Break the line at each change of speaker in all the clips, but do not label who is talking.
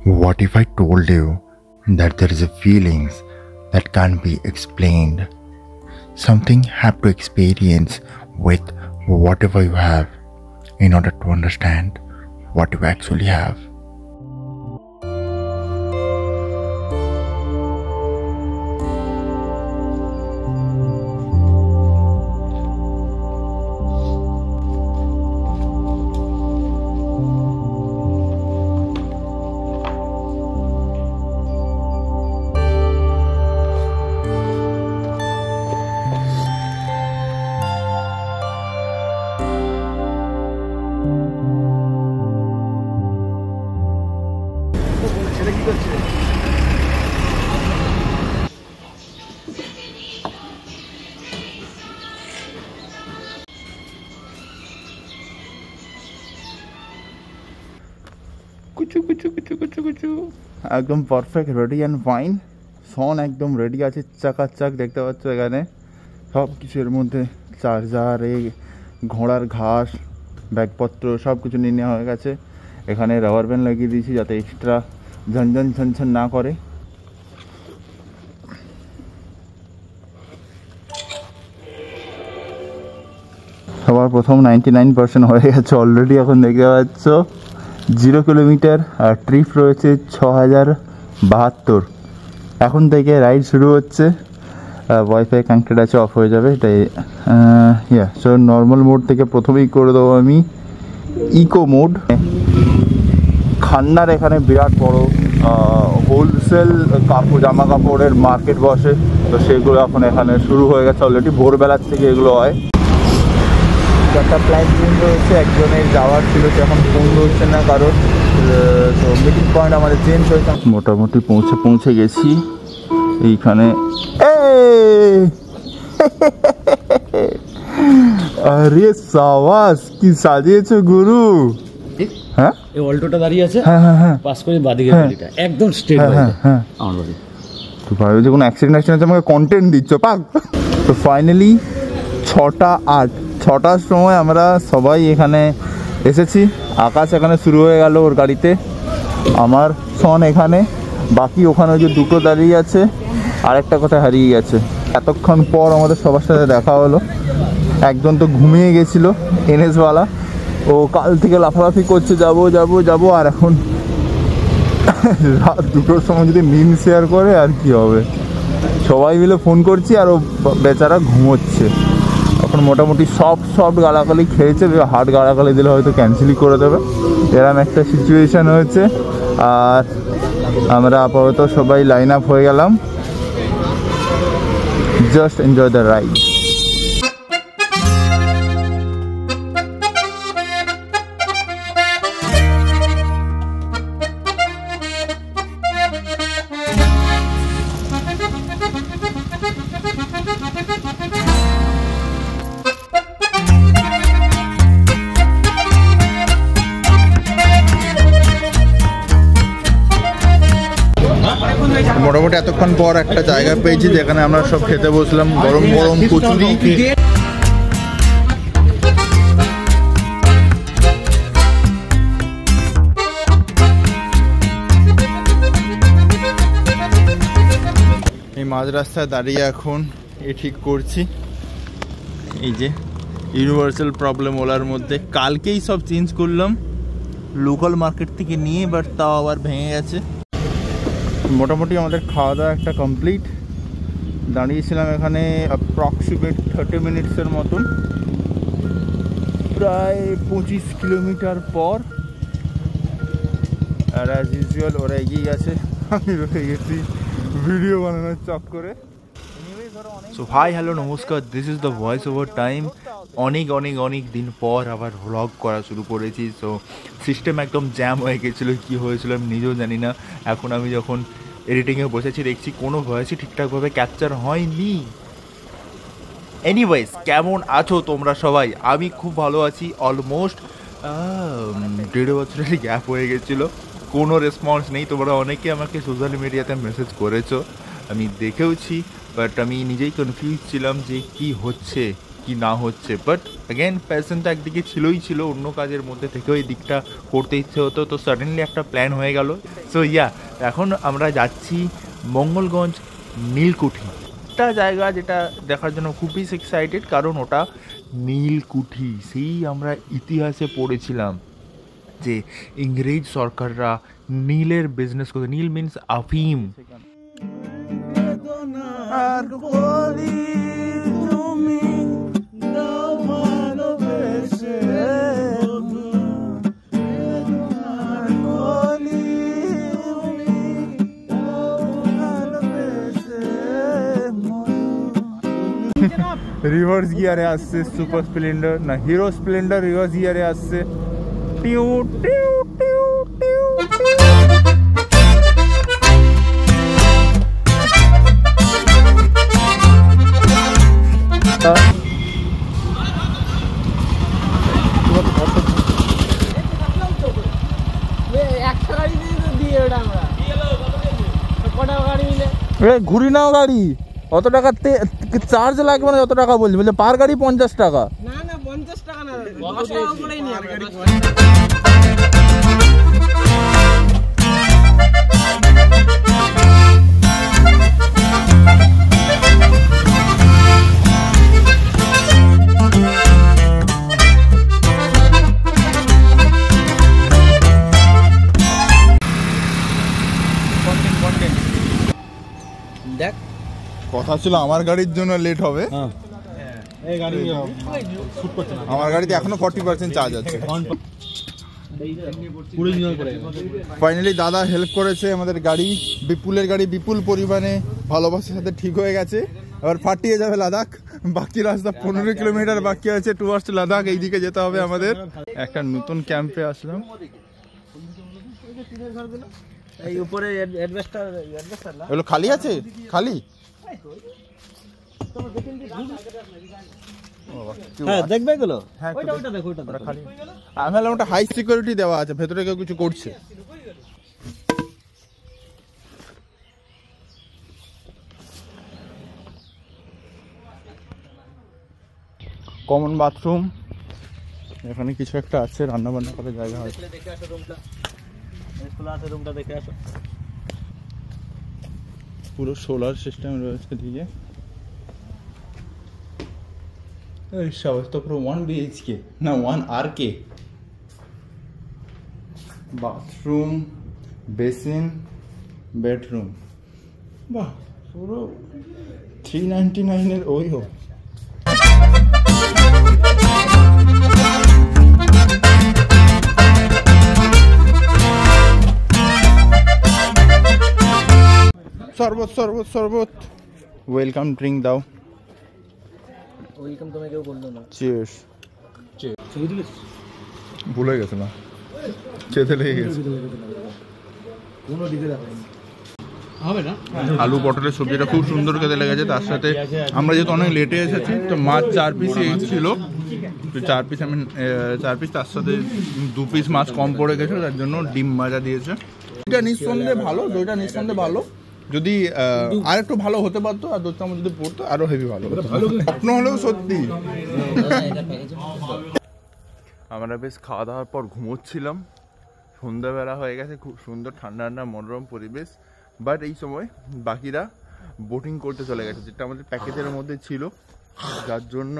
What if I told you that there is a feelings that can't be explained? Something you have to experience with whatever you have in order to understand what you actually have.
একদম perfect ready and fine. সন একদম ready আছে, চাকাচাক দেখতে পাচ্ছ এখানে সব কিছু এর মধ্যে, চার্জার, এই ঘোড়ার ঘাস, ব্যাগপত্র সব কিছু নিয়ে নেওয়া হয়ে গেছে। এখানে রাবার ব্যান্ড লাগিয়ে দিয়েছি যাতে এক্সট্রা ঝনঝন ঝনঝন না করে। সবার প্রথম 99% হয়ে গেছে অলরেডি। এখন দেখতে পাচ্ছ 0 কিলোমিটার আর ট্রিপ রয়েছে 6072। এখন থেকে রাইড শুরু হচ্ছে। ওয়াইফাই কানেক্টেড আছে, অফ হয়ে যাবে এটাই। সো নর্মাল মোড থেকে প্রথমেই করে দেবো আমি ইকো মোড। খান্নার এখানে বিরাট বড় হোলসেল জামা কাপড়ের মার্কেট বসে, তো সেগুলো এখন এখানে শুরু হয়ে গেছে অলরেডি। ভোরবেলার থেকে এগুলো হয়। একটা প্ল্যান চেঞ্জ হয়েছে, একজনের যাওয়ার ছিল, এখন ফোন হচ্ছে না কারণ, তো মিটিং পয়েন্ট আমাদের চেঞ্জ হয়েছে। মোটামুটি পৌঁছে গেছি এইখানে। আরে সাবাস, কি সাজিয়েছো গুরু। হ্যাঁ
এই অল্টোটা দাঁড়িয়ে আছে,
হ্যাঁ
পাস করে বাদিকে গলিটা একদম স্ট্রেট আমার বাড়ি।
তো ভাই যে কোনো অ্যাক্সিডেন্ট আছে আমাকে কন্টেন্ট দিচ্ছ পাক। তো ফাইনালি 6টার সময় আমরা সবাই এখানে এসেছি। আকাশ এখানে শুরু হয়ে গেল ওর গাড়িতে, আমার সন এখানে, বাকি ওখানে যে দুটো দাঁড়িয়ে আছে, আর একটা কথা হারিয়ে গেছে। এতক্ষণ পর আমাদের সবার সাথে দেখা হলো। একজন তো ঘুমিয়ে গেছিলো এনএসওয়ালা, ও কাল থেকে লাফালাফি করছে যাবো, আর এখন রাত 2টোর সময় যদি মিম শেয়ার করে আর কি হবে। সবাই মিলে ফোন করছি আর ও বেচারা ঘুমোচ্ছে। এখন মোটামুটি সব গালাগালি খেয়েছে, হার্ড গালাগালি দিলে হয়তো ক্যান্সেলই করে দেবে, এরকম একটা সিচুয়েশান হয়েছে। আর আমরা আপাতত সবাই লাইন আপ হয়ে গেলাম। Just enjoy the ride. মোটামুটি এতক্ষণ পর একটা জায়গা পেয়েছি যেখানে আমরা সব খেতে বসলাম, গরম গরম কচুরি। এই মাঝ রাস্তায় দাঁড়িয়ে এখন ঠিক করছি। এই যে ইউনিভার্সাল প্রবলেম ওলার মধ্যে কালকেই সব চেঞ্জ করলাম লোকাল মার্কেট থেকে নিয়ে, বাট তাও আবার ভেঙে গেছে। মোটামুটি আমাদের খাওয়া দাওয়া একটা কমপ্লিট। দাঁড়িয়েছিলাম এখানে অ্যাপ্রক্সিমেট 30 মিনিটসের মতন, প্রায় 25 কিলোমিটার পর। আর অ্যাজ ইউজুয়াল ওরা এগিয়ে গেছে, আমি রয়ে গেছি ভিডিও বানানোর চক্করে। সো হাই হ্যালো নমস্কার, this is the voice over time. অনেক দিন পর আবার ভ্লগ করা শুরু করেছি। সো সিস্টেম একদম জ্যাম হয়ে গেছিলো, কী হয়েছিল আমি নিজেও জানি না। এখন আমি যখন এডিটিংয়ে বসেছি দেখছি কোনো ভয়েসই ঠিকঠাকভাবে ক্যাপচার হয়নি। এনিওয়েজ, কেমন আছো তোমরা সবাই? আমি খুব ভালো আছি। অলমোস্ট 1.5 বছরের গ্যাপ হয়ে গেছিলো, কোনো রেসপন্স নেই। তোমরা অনেকে আমাকে সোশ্যাল মিডিয়াতে মেসেজ করেছো, আমি দেখেওছি, বাট আমি নিজেই কনফিউজ ছিলাম যে কি হচ্ছে, কি না হচ্ছে। বাট অ্যাগেন প্যাশন তো একদিকে ছিল, অন্য কাজের মধ্যে থেকেও এই দিকটা করতে ইচ্ছে হতো, তো সাডেনলি একটা প্ল্যান হয়ে গেল। সো এখন আমরা যাচ্ছি মঙ্গলগঞ্জ নীলকুঠি, একটা জায়গা যেটা দেখার জন্য খুবই এক্সাইটেড, কারণ ওটা নীলকুঠি। সেই আমরা ইতিহাসে পড়েছিলাম যে ইংরেজ সরকাররা নীলের বিজনেস করতে, নীল মিনস আফিম। রিভার্স গিয়ারে আসছে সুপার স্প্লেন্ডার, না হিরো স্প্লেন্ডার রিভার্স গিয়ারে আসছে। টিউ টিউ টিউ টিউ ঘুরি নাও গাড়ি, অত টাকা চার্জ লাগবে না, যত টাকা বলছি, বলছে পার গাড়ি 50 টাকা।
না না 50 টাকা না, 10 টাকা করেই নিয়ে দেখ।
কথা ছিল আমার গাড়ির জন্য লেট হবে, আমার গাড়িতে এখনো 40% চার্জ আছে। ফাইনালি দাদা হেল্প করেছে, আমাদের গাড়ি বিপুলের গাড়ি বিপুল পরিমাণে ভালোবাসার সাথে ঠিক হয়ে গেছে। এবার ফাটিয়ে যাবে লাদাখ, বাকি রাস্তা 15 কিলোমিটার বাকি আছে টুয়ার্ডস লাদাখ, এইদিকে যেতে হবে আমাদের। একটা নতুন ক্যাম্পে আসলাম।
এই উপরে অ্যাডভেস্টার
এগুলো খালি আছে, খালি
হ্যাঁ দেখবে এগুলো,
হ্যাঁ
ওইটা দেখো, ওইটা
খালি। আমি ভাবলাম ওটা হাই সিকিউরিটি দেওয়া আছে, ভেতরে কেউ কিছু করছে। কমন বাথরুম, এখানে কিছু একটা আছে, রান্না বান্না করার জায়গা আছে।
দেখে আসো রুমটা, খোলা আছে রুমটা, দেখে আসো।
পুরো সোলার সিস্টেম রয়েছে দিকে। এই সব তো পুরো 1 BHK না 1 RK। বাথরুম, বেসিন, বেডরুম, বাহ পুরো 399 এর ওই হোক। শরবত শরবত শরবত, ওয়েলকাম ড্রিঙ্ক দাও।
ওয়েলকাম তোমাকে কেউ বললো না।
চিয়ার্স।
ছবি তুলেছ?
ভুলে গেছিলাম, চেতে লেগে গেছে।
কোনো দিকে দেখায়নি, হবে না।
আলু পটলের সবজিটা খুব সুন্দর খেতে লেগেছে। তার সাথে আমরা যেহেতু অনেক লেটে এসেছি, তো মাছ 4 পিস ছিল, তো 4 পিস আমি 4 পিস, তার সাথে 2 পিস মাছ কম পড়ে গেছে, তার জন্য ডিম ভাজা দিয়েছে। এটা নিঃসন্দেহে ভালো, দইটা নিঃসন্দেহে ভালো। যদি আর একটু ভালো হতে পারতো, আর 2 চামচ যদি পড়তো আরো হেভি ভালো হতো। স্বপ্ন হলেও সত্যি। আমরা বেশ খাওয়া দাওয়ার পর ঘুমোচ্ছিলাম, সন্ধ্যাবেলা হয়ে গেছে, খুব সুন্দর ঠান্ডা ঠান্ডা মনোরম পরিবেশ। বাট এই সময় বাকিরা বোটিং করতে চলে গেছে, যেটা আমাদের প্যাকেজের মধ্যে ছিল, যার জন্য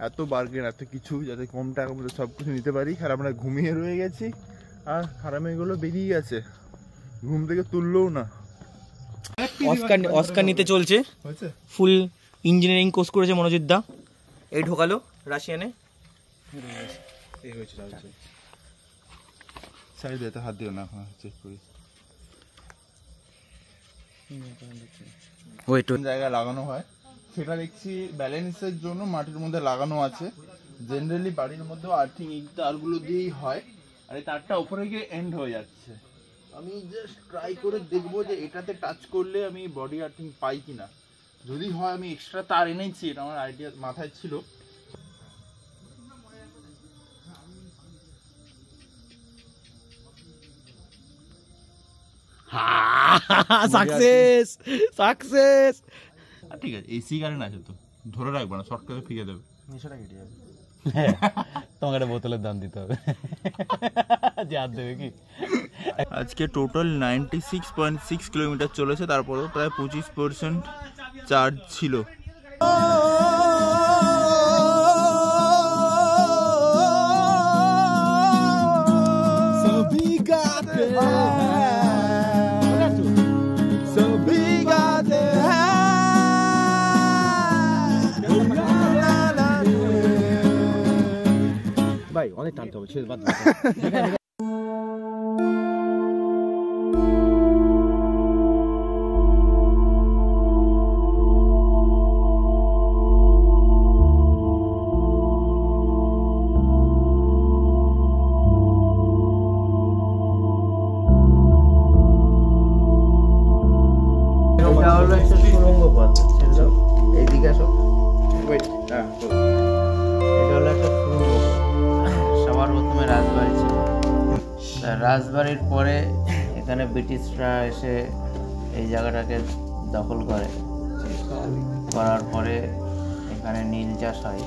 এত বার্গেন, এত কিছু, যাতে কম টাকার মধ্যে সব কিছু নিতে পারি। আর আমরা ঘুমিয়ে রয়ে গেছি, আর হারামিগুলো বেরিয়ে গেছে, ঘুম থেকে তুললেও না।
অস্কার নিতে চলছে, ফুল ইঞ্জিনিয়ারিং কোর্স করেছে মনোজিৎ দা। এই ঢোকালো রাশিয়ানে,
সাইড দিতে হাত দিও না, এখন চেক করি। জায়গায় লাগানো হয় সেটা দেখছি ব্যালেন্সের জন্য মাটির মধ্যে লাগানো আছে। জেনারেলি বাড়ির মধ্যেও আর্থিং এই তারগুলো দিয়েই হয়, আর এই তারটা উপরে গিয়ে এন্ড হয়ে যাচ্ছে। আমি জাস্ট ট্রাই করে দেখবো যে এটাতে টাচ করলে আমি বডি আর্থিং পাই কিনা। যদি হয় আমি এক্সট্রা তার এনেছি, এটা আমার আইডিয়া মাথায় ছিল।
Success success.
ঠিক আছে, এসি কারেন্ট আছে তো, ধরে রাখবো না, শর্ট করে ফিরে দেবে।
তোমাকে একটা বোতলের দাম দিতে হবে, যে আর দেবে কি।
আজকে টোটাল 96.6 কিলোমিটার চলেছে, তারপরেও প্রায় 25% চার্জ ছিল।
ভাই অনেক টানতে হবে, ছেড়ে বাদ
সুড়ঙ্গ পথ, এইদিকে আসো। এটা হলো একটা সুড়ঙ্গ পথ। সবার প্রথমে রাজবাড়ি ছিল, রাজবাড়ির পরে এখানে ব্রিটিশরা এসে এই জায়গাটাকে দখল করে, করার পরে এখানে নীল চাষ হয়।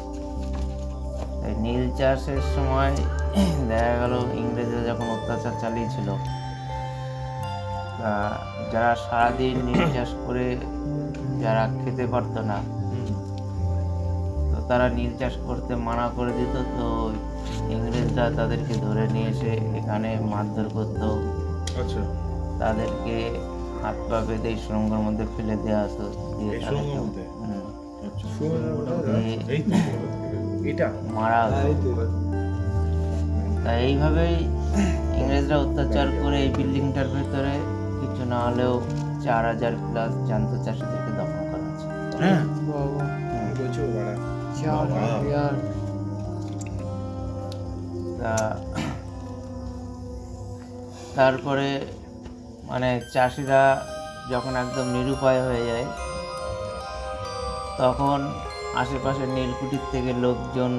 এই নীল চাষের সময় দেখা গেল ইংরেজরা যখন অত্যাচার চালিয়েছিল, যারা সারাদিন নীল চাষ করে যারা খেতে পারতো না, তো তারা নীল চাষ করতে মানা করে দিত। তো ইংরেজরা তাদেরকে ধরে নিয়ে এসে এখানে মারধর করতো, তাদেরকে হাত পা বেঁধে এই সুড়ঙ্গের মধ্যে ফেলে দেওয়া হতো, দিয়ে মারা হতো। তাই এইভাবেই ইংরেজরা অত্যাচার করে এই বিল্ডিংটার ভেতরে কিছু না হলেও 4000 প্লাস জ্যান্ত চাষিদেরকে দখল করা আছে। তারপরে মানে চাষিরা যখন একদম নিরুপায় হয়ে যায়, তখন আশেপাশের নীলকুঠির থেকে লোকজন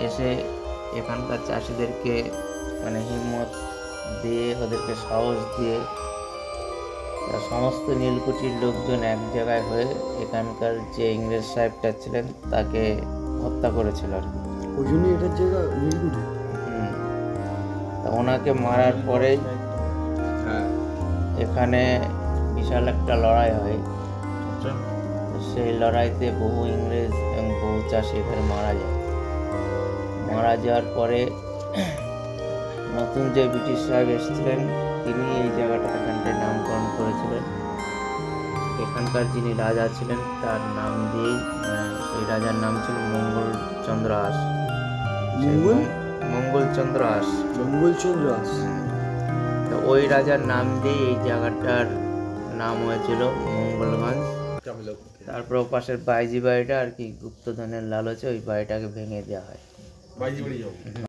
এসে এখানকার চাষিদেরকে মানে হিম্মত দিয়ে, ওদেরকে সাহস দিয়ে সমস্ত নীলকুঠির লোকজন এক জায়গায় হয়ে এখানকার যে ইংরেজ সাহেবটা ছিলেন তাকে হত্যা করেছিল আর কি।
ওই জন্য এটার জায়গা নীলকুঠি।
তা ওনাকে মারার পরে এখানে বিশাল একটা লড়াই হয়। সেই লড়াইতে বহু ইংরেজ এবং বহু চাষি এখানে মারা যায়। মারা যাওয়ার পরে নতুন যে ব্রিটিশ সাহেব এসেছিলেন, তিনি এই জায়গাটা এখানটায় নামকরণ করেছিলেন। এখানকার যিনি রাজা ছিলেন তার নাম দিয়েই, এই রাজার নাম ছিল মঙ্গলচন্দ্র আশ। মঙ্গলচন্দ্র আশ। তো ওই রাজার নাম দিয়ে এই জায়গাটার নাম হয়েছিল মঙ্গলগঞ্জ। তারপর পাশের বাইজি বাড়িটা আর কি গুপ্তধনের লালচে ওই বাড়িটাকে ভেঙে দেওয়া হয়।